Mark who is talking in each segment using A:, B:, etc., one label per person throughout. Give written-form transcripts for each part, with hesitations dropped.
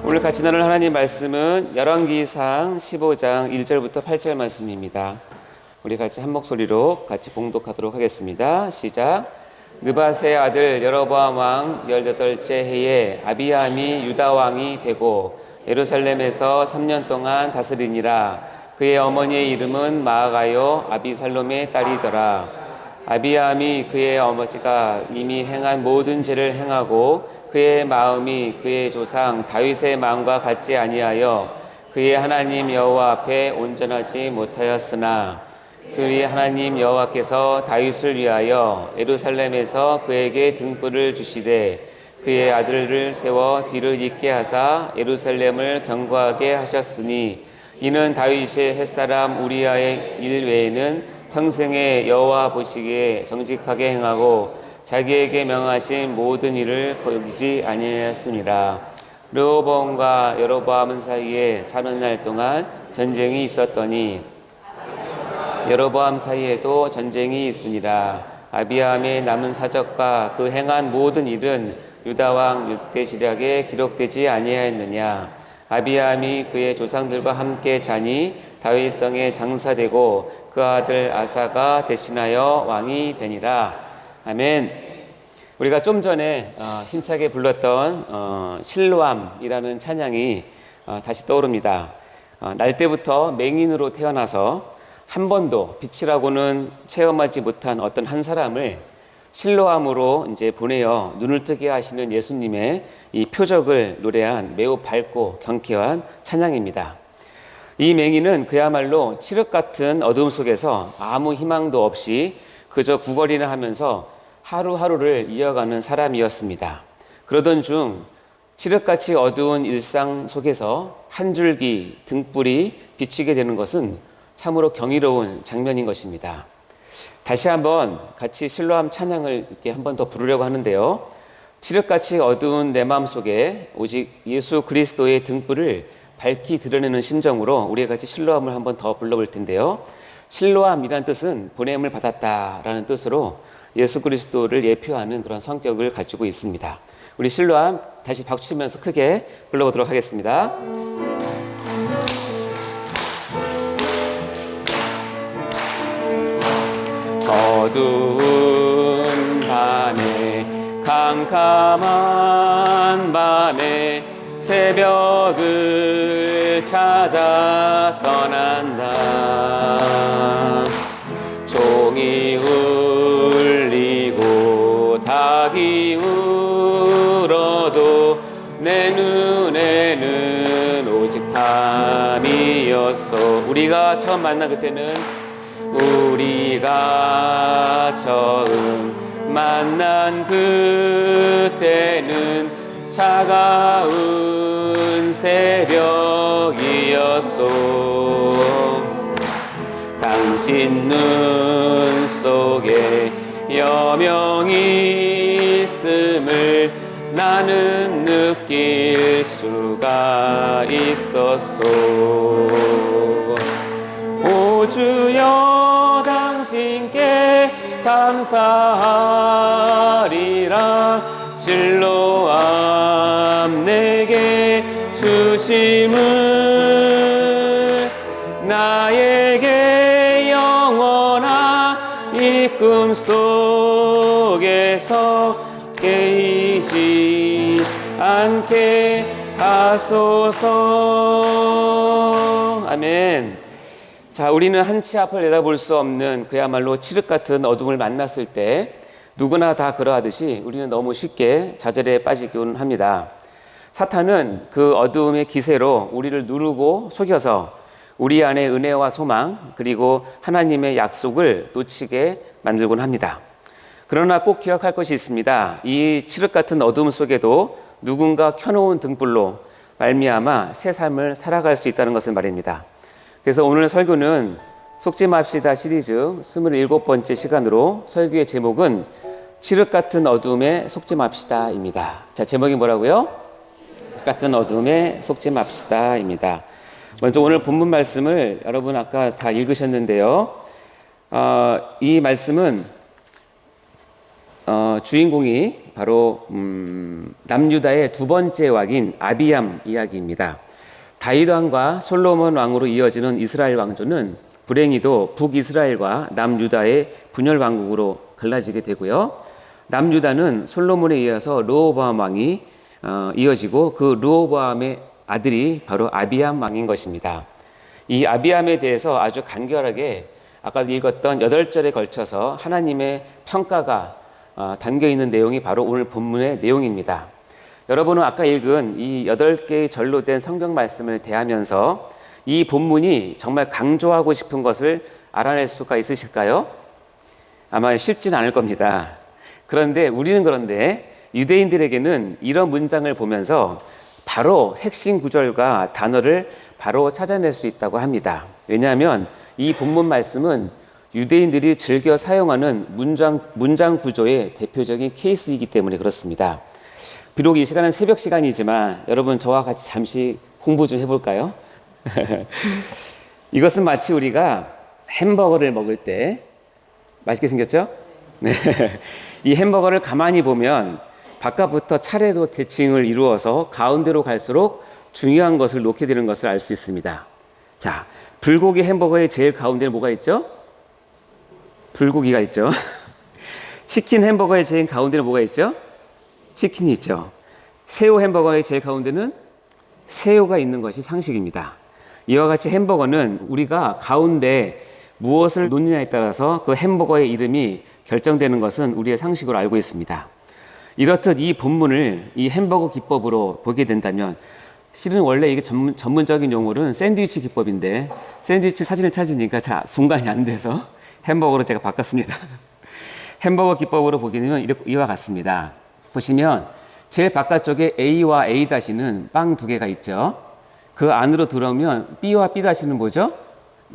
A: 오늘 같이 나눌 하나님 말씀은 열왕기상 15장 1절부터 8절 말씀입니다. 우리 같이 한 목소리로 같이 봉독하도록 하겠습니다. 시작. 느밧의 아들 여로보암 왕 18째 해에 아비암이 유다 왕이 되고 예루살렘에서 3년 동안 다스리니라. 그의 어머니의 이름은 마아가요 아비살롬의 딸이더라. 아비암이 그의 아버지가 이미 행한 모든 죄를 행하고 그의 마음이 그의 조상 다윗의 마음과 같지 아니하여 그의 하나님 여호와 앞에 온전하지 못하였으나 그의 하나님 여호와께서 다윗을 위하여 예루살렘에서 그에게 등불을 주시되 그의 아들을 세워 뒤를 잇게 하사 예루살렘을 견고하게 하셨으니 이는 다윗의 햇사람 우리아의 일 외에는 평생에 여호와 보시기에 정직하게 행하고 자기에게 명하신 모든 일을 거두지 아니하였습니다. 르호보암과 여로보암 사이에 30날 동안 전쟁이 있었더니 여로보암 사이에도 전쟁이 있으니라. 아비암의 남은 사적과 그 행한 모든 일은 유다 왕 율대시락에 기록되지 아니하였느냐. 아비암이 그의 조상들과 함께 자니 다윗성에 장사되고 그 아들 아사가 대신하여 왕이 되니라. 아멘. 우리가 좀 전에 힘차게 불렀던 실로암이라는 찬양이 다시 떠오릅니다. 날 때부터 맹인으로 태어나서 한 번도 빛이라고는 체험하지 못한 어떤 한 사람을 실로암으로 이제 보내어 눈을 뜨게 하시는 예수님의 이 표적을 노래한 매우 밝고 경쾌한 찬양입니다. 이 맹인은 그야말로 칠흑 같은 어둠 속에서 아무 희망도 없이 그저 구걸이나 하면서 하루하루를 이어가는 사람이었습니다. 그러던 중 칠흑같이 어두운 일상 속에서 한 줄기 등불이 비추게 되는 것은 참으로 경이로운 장면인 것입니다. 다시 한번 같이 실로암 찬양을 이렇게 한 번 더 부르려고 하는데요. 칠흑같이 어두운 내 마음 속에 오직 예수 그리스도의 등불을 밝히 드러내는 심정으로 우리가 같이 실로암을 한 번 더 불러볼 텐데요. 실로암이란 뜻은 보냄을 받았다라는 뜻으로 예수 그리스도를 예표하는 그런 성격을 가지고 있습니다. 우리 실로암 다시 박수 치면서 크게 불러보도록 하겠습니다. 어두운 밤에 캄캄한 밤에 새벽을 찾아 떠난다. 종이 울리고 닭이 울어도 내 눈에는 오직 밤이었어. 우리가 처음 만난 그때는 우리가 처음 만난 그때는 차가운 새벽이었소. 당신 눈 속에 여명이 있음을 나는 느낄 수가 있었소. 오 주여 당신께 감사하리라. 실로암 내게 주심을 나에게 영원한 이 꿈속에서 깨이지 않게 하소서. 아멘. 자, 우리는 한치 앞을 내다볼 수 없는 그야말로 칠흑 같은 어둠을 만났을 때 누구나 다 그러하듯이 우리는 너무 쉽게 좌절에 빠지곤 합니다. 사탄은 그 어두움의 기세로 우리를 누르고 속여서 우리 안에 은혜와 소망 그리고 하나님의 약속을 놓치게 만들곤 합니다. 그러나 꼭 기억할 것이 있습니다. 이 칠흑 같은 어둠 속에도 누군가 켜놓은 등불로 말미암아 새 삶을 살아갈 수 있다는 것을 말입니다. 그래서 오늘 설교는 속지 맙시다 시리즈 27번째 시간으로 설교의 제목은 칠흑 같은 어둠에 속지 맙시다입니다. 자, 제목이 뭐라고요? 같은 어둠에 속지 맙시다입니다. 먼저 오늘 본문 말씀을 여러분 아까 다 읽으셨는데요. 이 말씀은 주인공이 바로 남유다의 두 번째 왕인 아비암 이야기입니다. 다윗 왕과 솔로몬 왕으로 이어지는 이스라엘 왕조는 불행히도 북이스라엘과 남유다의 분열 왕국으로 갈라지게 되고요. 남유다는 솔로몬에 이어서 르호보암 왕이 이어지고 그 르호보암의 아들이 바로 아비암 왕인 것입니다. 이 아비암에 대해서 아주 간결하게 아까 읽었던 8절에 걸쳐서 하나님의 평가가 담겨 있는 내용이 바로 오늘 본문의 내용입니다. 여러분은 아까 읽은 이 8개의 절로 된 성경 말씀을 대하면서 이 본문이 정말 강조하고 싶은 것을 알아낼 수가 있으실까요? 아마 쉽지는 않을 겁니다. 그런데 우리는 유대인들에게는 이런 문장을 보면서 바로 핵심 구절과 단어를 바로 찾아낼 수 있다고 합니다. 왜냐하면 이 본문 말씀은 유대인들이 즐겨 사용하는 문장 구조의 대표적인 케이스이기 때문에 그렇습니다. 비록 이 시간은 새벽 시간이지만 여러분 저와 같이 잠시 공부 좀 해볼까요? 이것은 마치 우리가 햄버거를 먹을 때 맛있게 생겼죠? 네. 이 햄버거를 가만히 보면 바깥부터 차례로 대칭을 이루어서 가운데로 갈수록 중요한 것을 놓게 되는 것을 알 수 있습니다. 자, 불고기 햄버거의 제일 가운데는 뭐가 있죠? 불고기가 있죠. 치킨 햄버거의 제일 가운데는 뭐가 있죠? 치킨이 있죠. 새우 햄버거의 제일 가운데는 새우가 있는 것이 상식입니다. 이와 같이 햄버거는 우리가 가운데 무엇을 놓느냐에 따라서 그 햄버거의 이름이 결정되는 것은 우리의 상식으로 알고 있습니다. 이렇듯 이 본문을 이 햄버거 기법으로 보게 된다면 실은 원래 이게 전문적인 용어는 샌드위치 기법인데 샌드위치 사진을 찾으니까 잘 분간이 안 돼서 햄버거로 제가 바꿨습니다. 햄버거 기법으로 보게 되면 이와 같습니다. 보시면 제일 바깥쪽에 A와 A-는 빵 두 개가 있죠. 그 안으로 들어오면 B와 B-는 뭐죠?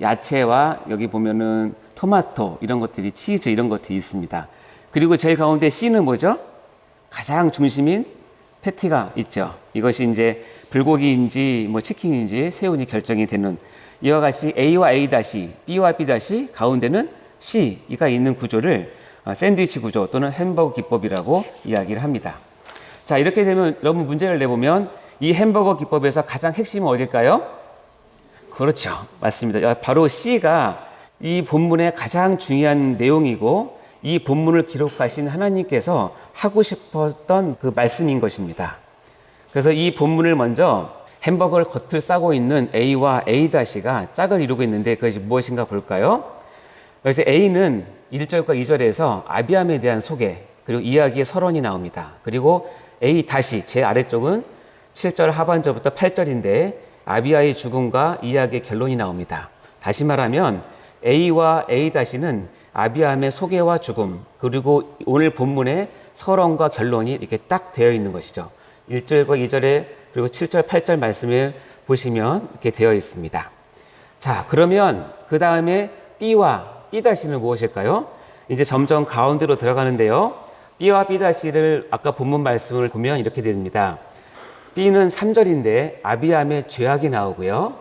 A: 야채와 여기 보면은 토마토 이런 것들이 치즈 이런 것들이 있습니다. 그리고 제일 가운데 C는 뭐죠? 가장 중심인 패티가 있죠. 이것이 이제 불고기인지 뭐 치킨인지 새우인지 결정이 되는 이와 같이 A와 A-, B와 B-, 가운데는 C가 있는 구조를 샌드위치 구조 또는 햄버거 기법이라고 이야기를 합니다. 자, 이렇게 되면 여러분 문제를 내보면 이 햄버거 기법에서 가장 핵심은 어딜까요? 그렇죠. 맞습니다. 바로 C가 이 본문의 가장 중요한 내용이고 이 본문을 기록하신 하나님께서 하고 싶었던 그 말씀인 것입니다. 그래서 이 본문을 먼저 햄버거를 겉을 싸고 있는 A와 A-가 짝을 이루고 있는데 그것이 무엇인가 볼까요? 그래서 A는 1절과 2절에서 아비암에 대한 소개 그리고 이야기의 서론이 나옵니다. 그리고 A- 제 아래쪽은 7절 하반절부터 8절인데 아비아의 죽음과 이야기의 결론이 나옵니다. 다시 말하면 A와 A-는 아비암의 소개와 죽음 그리고 오늘 본문의 서론과 결론이 이렇게 딱 되어 있는 것이죠. 1절과 2절에 그리고 7절 8절 말씀을 보시면 이렇게 되어 있습니다. 자, 그러면 그 다음에 B와 B-는 무엇일까요? 이제 점점 가운데로 들어가는데요. B와 B-를 아까 본문 말씀을 보면 이렇게 됩니다. B는 3절인데 아비암의 죄악이 나오고요.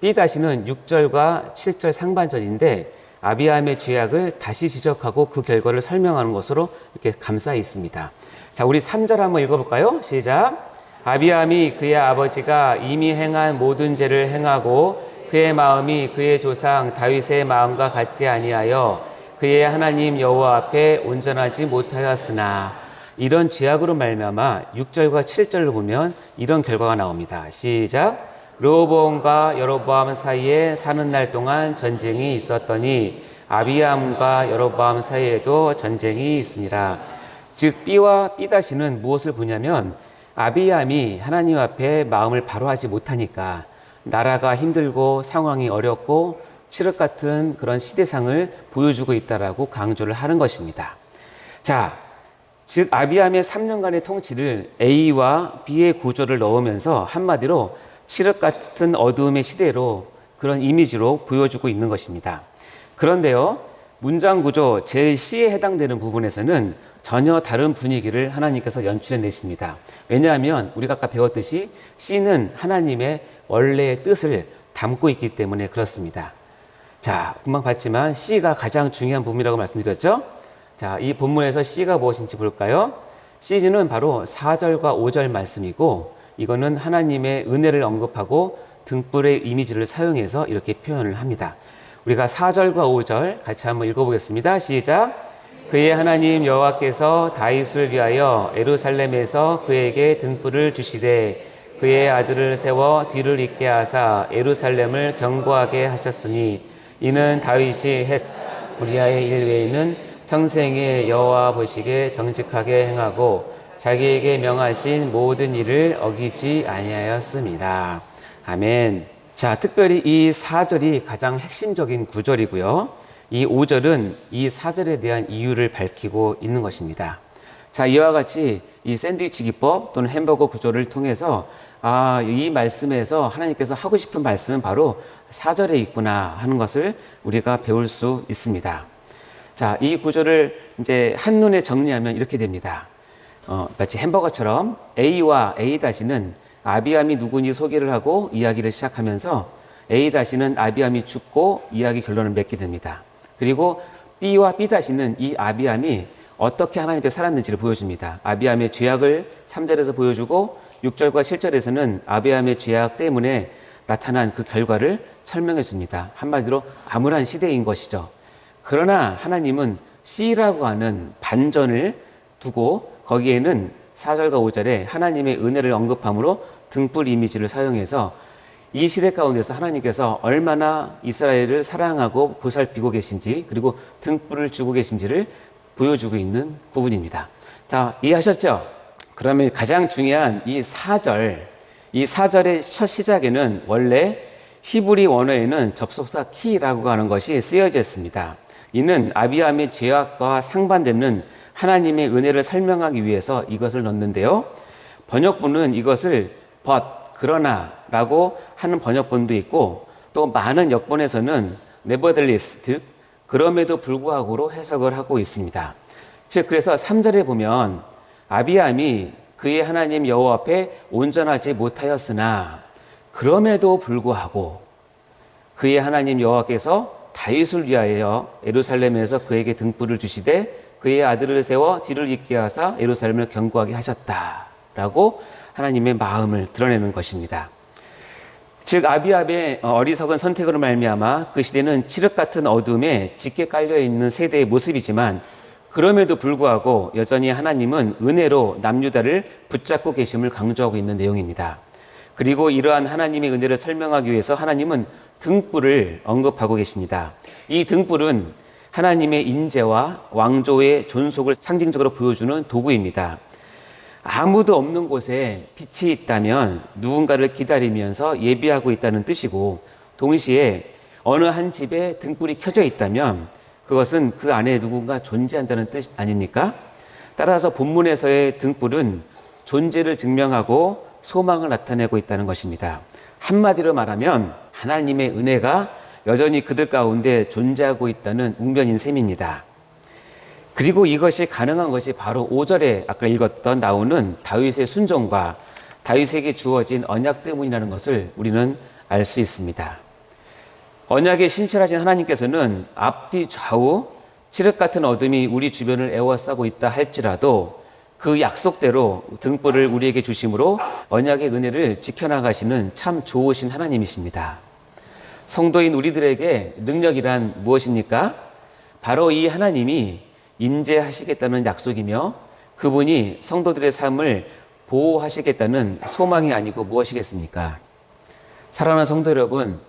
A: B-는 6절과 7절 상반절인데 아비암의 죄악을 다시 지적하고 그 결과를 설명하는 것으로 이렇게 감싸 있습니다. 자, 우리 3절 한번 읽어볼까요? 시작. 아비암이 그의 아버지가 이미 행한 모든 죄를 행하고 그의 마음이 그의 조상 다윗의 마음과 같지 아니하여 그의 하나님 여호와 앞에 온전하지 못하였으나 이런 죄악으로 말미암아 6절과 7절을 보면 이런 결과가 나옵니다. 시작. 르호보암과 여로보암 사이에 사는 날 동안 전쟁이 있었더니 아비암과 여로보암 사이에도 전쟁이 있으니라. 즉 B와 B-는 무엇을 보냐면 아비암이 하나님 앞에 마음을 바로 하지 못하니까 나라가 힘들고 상황이 어렵고 칠흑 같은 그런 시대상을 보여주고 있다라고 강조를 하는 것입니다. 자, 즉 아비암의 3년간의 통치를 A와 B의 구조를 넣으면서 한마디로 칠흑 같은 어두움의 시대로 그런 이미지로 보여주고 있는 것입니다. 그런데요, 문장 구조 제-C에 해당되는 부분에서는 전혀 다른 분위기를 하나님께서 연출해 내십니다. 왜냐하면 우리가 아까 배웠듯이 C는 하나님의 원래의 뜻을 담고 있기 때문에 그렇습니다. 자, 금방 봤지만 C가 가장 중요한 부분이라고 말씀드렸죠? 자, 이 본문에서 C가 무엇인지 볼까요? C는 바로 4절과 5절 말씀이고, 이거는 하나님의 은혜를 언급하고 등불의 이미지를 사용해서 이렇게 표현을 합니다. 우리가 4절과 5절 같이 한번 읽어보겠습니다. 시작. 그의 하나님 여호와께서 다윗을 위하여 예루살렘에서 그에게 등불을 주시되 그의 아들을 세워 뒤를 잇게 하사 예루살렘을 견고하게 하셨으니 이는 다윗이 헷 우리아의 일 외에는 평생에 여호와 보시기에 정직하게 행하고 자기에게 명하신 모든 일을 어기지 아니하였습니다. 아멘. 자, 특별히 이 4절이 가장 핵심적인 구절이고요. 이 5절은 이 4절에 대한 이유를 밝히고 있는 것입니다. 자, 이와 같이 이 샌드위치 기법 또는 햄버거 구조를 통해서 이 말씀에서 하나님께서 하고 싶은 말씀은 바로 4절에 있구나 하는 것을 우리가 배울 수 있습니다. 자, 이 구조를 이제 한눈에 정리하면 이렇게 됩니다. 마치 햄버거처럼 A와 A-는 아비암이 누구니 소개를 하고 이야기를 시작하면서 A-는 아비암이 죽고 이야기 결론을 맺게 됩니다. 그리고 B와 B-는 이 아비암이 어떻게 하나님 앞에 살았는지를 보여줍니다. 아비암의 죄악을 3절에서 보여주고 6절과 7절에서는 아비암의 죄악 때문에 나타난 그 결과를 설명해 줍니다. 한마디로 암울한 시대인 것이죠. 그러나 하나님은 C라고 하는 반전을 두고 거기에는 4절과 5절에 하나님의 은혜를 언급함으로 등불 이미지를 사용해서 이 시대 가운데서 하나님께서 얼마나 이스라엘을 사랑하고 보살피고 계신지 그리고 등불을 주고 계신지를 보여주고 있는 부분입니다. 자, 이해하셨죠? 그러면 가장 중요한 이 4절, 이 4절의 첫 시작에는 원래 히브리 원어에는 접속사 키라고 하는 것이 쓰여져 있습니다. 이는 아비암의 죄악과 상반되는 하나님의 은혜를 설명하기 위해서 이것을 넣는데요. 번역본은 이것을 그러나 라고 하는 번역본도 있고 또 많은 역본에서는 nevertheless, 즉 그럼에도 불구하고로 해석을 하고 있습니다. 즉 그래서 3절에 보면 아비암이 그의 하나님 여호와 앞에 온전하지 못하였으나 그럼에도 불구하고 그의 하나님 여호와께서 다윗을 위하여 예루살렘에서 그에게 등불을 주시되 그의 아들을 세워 뒤를 잇게 하사 예루살렘을 견고하게 하셨다라고 하나님의 마음을 드러내는 것입니다. 즉 아비암의 어리석은 선택으로 말미암아 그 시대는 칠흑 같은 어둠에 짙게 깔려있는 세대의 모습이지만 그럼에도 불구하고 여전히 하나님은 은혜로 남유다를 붙잡고 계심을 강조하고 있는 내용입니다. 그리고 이러한 하나님의 은혜를 설명하기 위해서 하나님은 등불을 언급하고 계십니다. 이 등불은 하나님의 인재와 왕조의 존속을 상징적으로 보여주는 도구입니다. 아무도 없는 곳에 빛이 있다면 누군가를 기다리면서 예비하고 있다는 뜻이고 동시에 어느 한 집에 등불이 켜져 있다면 그것은 그 안에 누군가 존재한다는 뜻 아닙니까? 따라서 본문에서의 등불은 존재를 증명하고 소망을 나타내고 있다는 것입니다. 한마디로 말하면 하나님의 은혜가 여전히 그들 가운데 존재하고 있다는 웅변인 셈입니다. 그리고 이것이 가능한 것이 바로 5절에 아까 읽었던 나오는 다윗의 순종과 다윗에게 주어진 언약 때문이라는 것을 우리는 알 수 있습니다. 언약에 신실하신 하나님께서는 앞뒤 좌우 칠흑 같은 어둠이 우리 주변을 에워싸고 있다 할지라도 그 약속대로 등불을 우리에게 주심으로 언약의 은혜를 지켜나가시는 참 좋으신 하나님이십니다. 성도인 우리들에게 능력이란 무엇입니까? 바로 이 하나님이 임재하시겠다는 약속이며 그분이 성도들의 삶을 보호하시겠다는 소망이 아니고 무엇이겠습니까? 사랑하는 성도 여러분,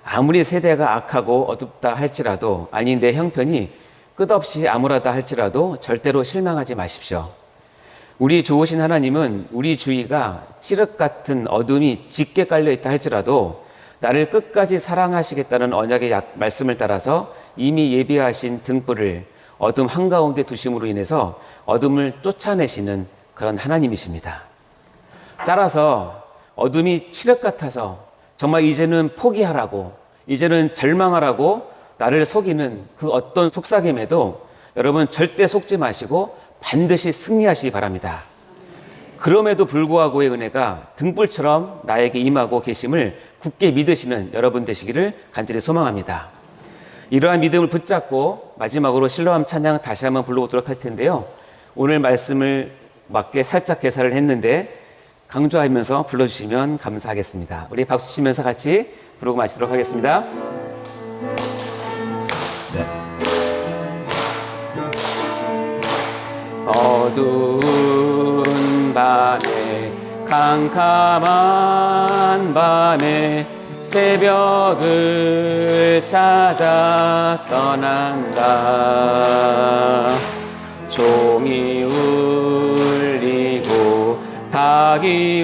A: 아무리 세대가 악하고 어둡다 할지라도 아니 내 형편이 끝없이 암울하다 할지라도 절대로 실망하지 마십시오. 우리 좋으신 하나님은 우리 주위가 칠흑 같은 어둠이 짙게 깔려있다 할지라도 나를 끝까지 사랑하시겠다는 언약의 말씀을 따라서 이미 예비하신 등불을 어둠 한가운데 두심으로 인해서 어둠을 쫓아내시는 그런 하나님이십니다. 따라서 어둠이 칠흑 같아서 정말 이제는 포기하라고 이제는 절망하라고 나를 속이는 그 어떤 속삭임에도 여러분 절대 속지 마시고 반드시 승리하시기 바랍니다. 그럼에도 불구하고의 은혜가 등불처럼 나에게 임하고 계심을 굳게 믿으시는 여러분 되시기를 간절히 소망합니다. 이러한 믿음을 붙잡고 마지막으로 실로암 찬양 다시 한번 불러보도록 할 텐데요. 오늘 말씀을 맞게 살짝 개사를 했는데 강조하면서 불러주시면 감사하겠습니다. 우리 박수 치면서 같이 부르고 마치도록 하겠습니다. 어두운 밤에 캄캄한 밤에 새벽을 찾아 떠난다. 종이 울리고 닭이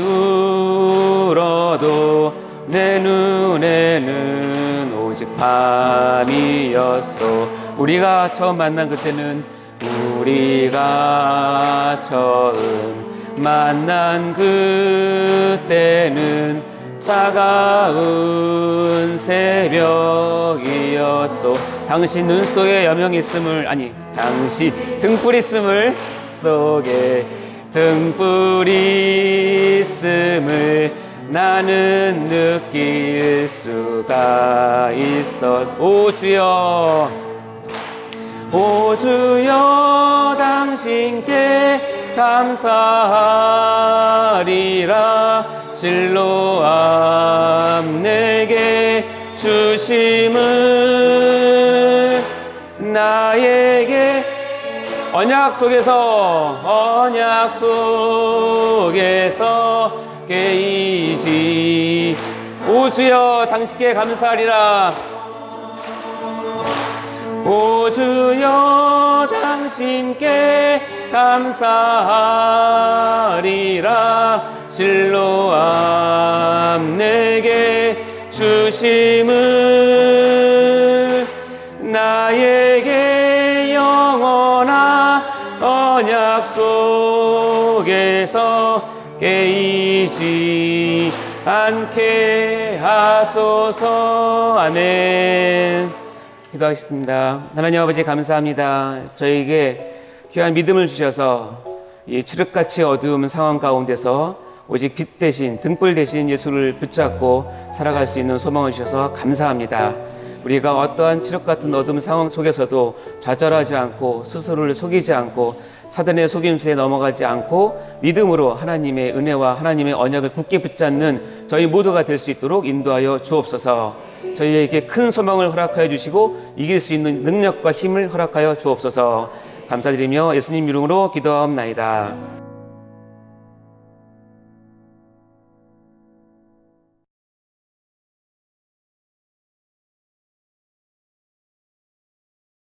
A: 울어도 내 눈에는 오직 밤이었어. 우리가 처음 만난 그때는 우리가 처음 만난 그때는 차가운 새벽이었소. 당신 눈 속에 여명이 있음을, 아니 당신 등불 있음을 속에 등불 있음을 나는 느낄 수가 있었어. 오 주여, 오 주여, 당신께 감사하리라. 실로암 내게 주심을 나에게 언약 속에서 깨이지. 오 주여, 당신께 감사하리라. 오 주여, 당신께 감사하리라. 실로암 내게 주심을 나에게 영원한 언약 속에서 깨이지 않게 하소서. 아멘. 기도하겠습니다. 하나님 아버지, 감사합니다. 저에게 귀한 믿음을 주셔서 이 칠흑같이 어두운 상황 가운데서 오직 빛 대신, 등불 대신 예수를 붙잡고 살아갈 수 있는 소망을 주셔서 감사합니다. 우리가 어떠한 칠흑 같은 어두운 상황 속에서도 좌절하지 않고 스스로를 속이지 않고 사단의 속임수에 넘어가지 않고 믿음으로 하나님의 은혜와 하나님의 언약을 굳게 붙잡는 저희 모두가 될 수 있도록 인도하여 주옵소서. 저희에게 큰 소망을 허락하여 주시고 이길 수 있는 능력과 힘을 허락하여 주옵소서. 감사드리며 예수님 이름으로 기도하옵나이다.